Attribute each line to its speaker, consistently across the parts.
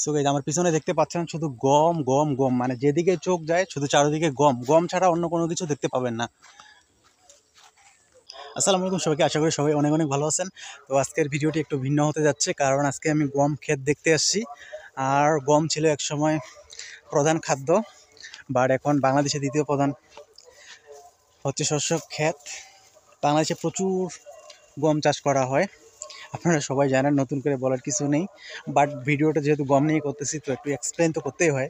Speaker 1: So guys আমার পিছনে দেখতে পাচ্ছেন শুধু গম গম গম, মানে যেদিকে চোখ যায় শুধু চারিদিকে গম গম ছাড়া অন্য কোনো কিছু দেখতে পাবেন না। আসসালামু আলাইকুম সবাইকে, আশা করি সবাই অনেক অনেক ভালো আছেন। তো আজকের ভিডিওটি একটু ভিন্ন হতে যাচ্ছে, কারণ আজকে আমি গম ক্ষেত দেখতে আসছি। আর গম ছিল একসময় প্রধান খাদ্য, বাট এখন বাংলাদেশে দ্বিতীয় প্রধান হচ্ছে শস্য ক্ষেত। বাংলাদেশে প্রচুর গম চাষ করা হয়, আপনারা সবাই জানেন, নতুন করে বলার কিছু নেই। বাট ভিডিওটা যেহেতু গম নিয়ে করতেছি, তো একটু এক্সপ্লেন তো করতেই হয়।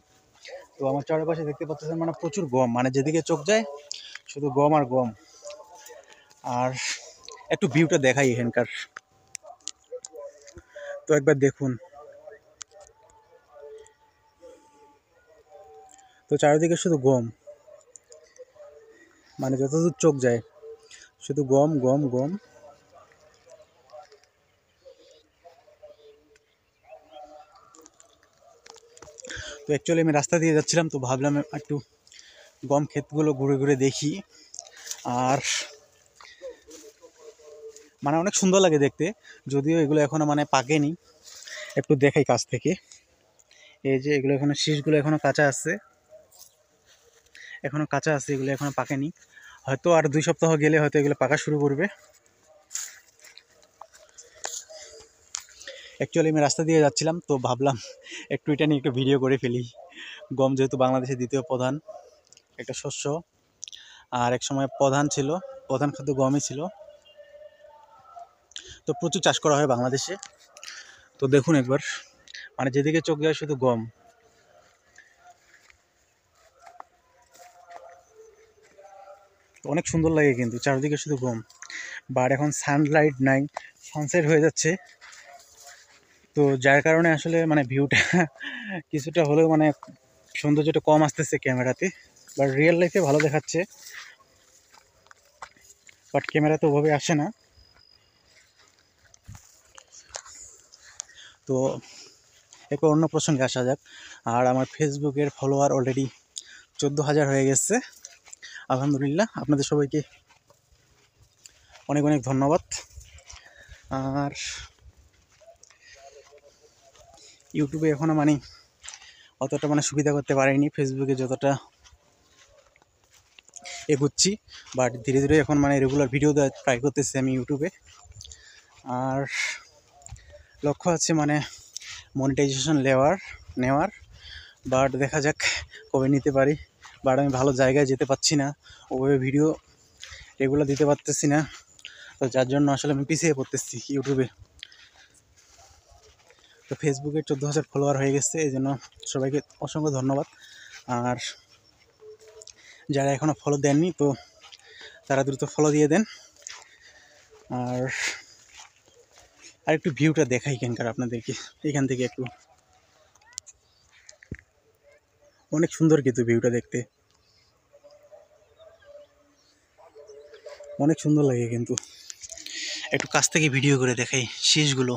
Speaker 1: তো আমার চারপাশে দেখতে পাচ্ছেন মানে প্রচুর গম, মানে যেদিকে চোখ যায় শুধু গম আর গম। আর একটু ভিউটা দেখাই এখানকার, তো একবার দেখুন। তো চারিদিকে শুধু গম, মানে যতদূর চোখ যায় শুধু গম গম গম। তো অ্যাকচুয়ালি আমি রাস্তা দিয়ে যাচ্ছিলাম, তো ভাবলাম একটু গম ক্ষেতগুলো ঘুরে ঘুরে দেখি। আর মানে অনেক সুন্দর লাগে দেখতে, যদিও এগুলো এখনো মানে পাকেনি। একটু দেখাই কাছ থেকে, এই যে এগুলো এখনো শীষগুলো এখনো কাঁচা আছে, এগুলো এখনো পাকেনি। হয়তো আর 2 সপ্তাহ গেলে হয়তো এগুলো পাকা শুরু করবে। অ্যাকচুয়ালি আমি রাস্তা দিয়ে যাচ্ছিলাম, তো ভাবলাম একটু এটা নিয়ে একটু ভিডিও করে ফেলি। গম যেহেতু বাংলাদেশের দ্বিতীয় প্রধান একটা শস্য, আর এক সময় প্রধান ছিল, প্রধান খাদ্য গমই ছিল। তো প্রচুর চাষ করা হয় বাংলাদেশে। তো দেখুন একবার, মানে যেদিকে চোখ যায় শুধু গম। অনেক সুন্দর লাগে কিন্তু চারিদিকে শুধু গম। বাট এখন সানলাইট নাই, সানসেট হয়ে যাচ্ছে, তো যার কারণে আসলে মানে ভিউটা কিছুটা হলেও মানে সৌন্দর্যটা কম আসতেছে ক্যামেরাতে। বাট রিয়েল লাইফে ভালো দেখাচ্ছে, বাট ক্যামেরাতে ওভাবে আসে না। তো এরপর অন্য প্রসঙ্গে আসা যাক। আর আমার ফেসবুকের ফলোয়ার অলরেডি 14,000 হয়ে গেছে, আলহামদুলিল্লাহ। আপনাদের সবাইকে অনেক অনেক ধন্যবাদ। আর ইউটিউবে এখনও মানে অতটা মানে সুবিধা করতে পারিনি, ফেসবুকে যতটা এগোচ্ছি। বাট ধীরে ধীরে এখন মানে রেগুলার ভিডিও দেওয়ার ট্রাই করতেছি আমি ইউটিউবে। আর লক্ষ্য আছে মানে মনিটাইজেশন নেওয়ার, বাট দেখা যাক কবে নিতে পারি। বাট আমি ভালো জায়গায় যেতে পারছি না, ওভাবে ভিডিও রেগুলার দিতে পারতেছি না, তো যার জন্য আসলে আমি পিছিয়ে পড়তেছি ইউটিউবে। তো ফেসবুকে 14,000 ফলোয়ার হয়ে গেছে, এই জন্য সবাইকে অসংখ্য ধন্যবাদ। আর যারা এখনও ফলো দেননি, তো তারা দ্রুত ফলো দিয়ে দেন। আর একটু ভিউটা দেখাই এখানকার আপনাদেরকে, এখান থেকে একটু অনেক সুন্দর কিন্তু ভিউটা দেখতে অনেক সুন্দর লাগে কিন্তু। একটু কাছ থেকে ভিডিও করে দেখাই শীষগুলো।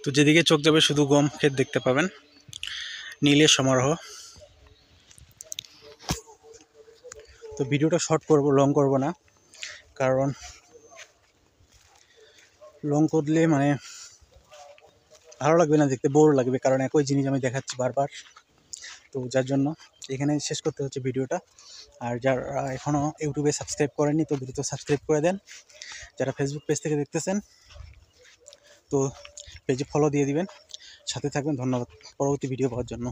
Speaker 1: তো যেদিকে চোখ যাবে শুধু গম ক্ষেত দেখতে পাবেন, নীলের সমারোহ। তো ভিডিওটা শর্ট করব, লং করব না, কারণ লং করলে মানে ভালো লাগবে না দেখতে, বোর লাগবে, কারণ একই জিনিস আমি দেখাচ্ছি বারবার। তো যার জন্য এখানে শেষ করতে হচ্ছে ভিডিওটা। আর যারা এখনও ইউটিউবে সাবস্ক্রাইব করেননি, তো দ্রুত সাবস্ক্রাইব করে দেন। যারা ফেসবুক পেজ থেকে দেখতেছেন, তো পেজে ফলো দিয়ে দিবেন, সাথে থাকবেন। ধন্যবাদ পরবর্তী ভিডিও পাওয়ার জন্য।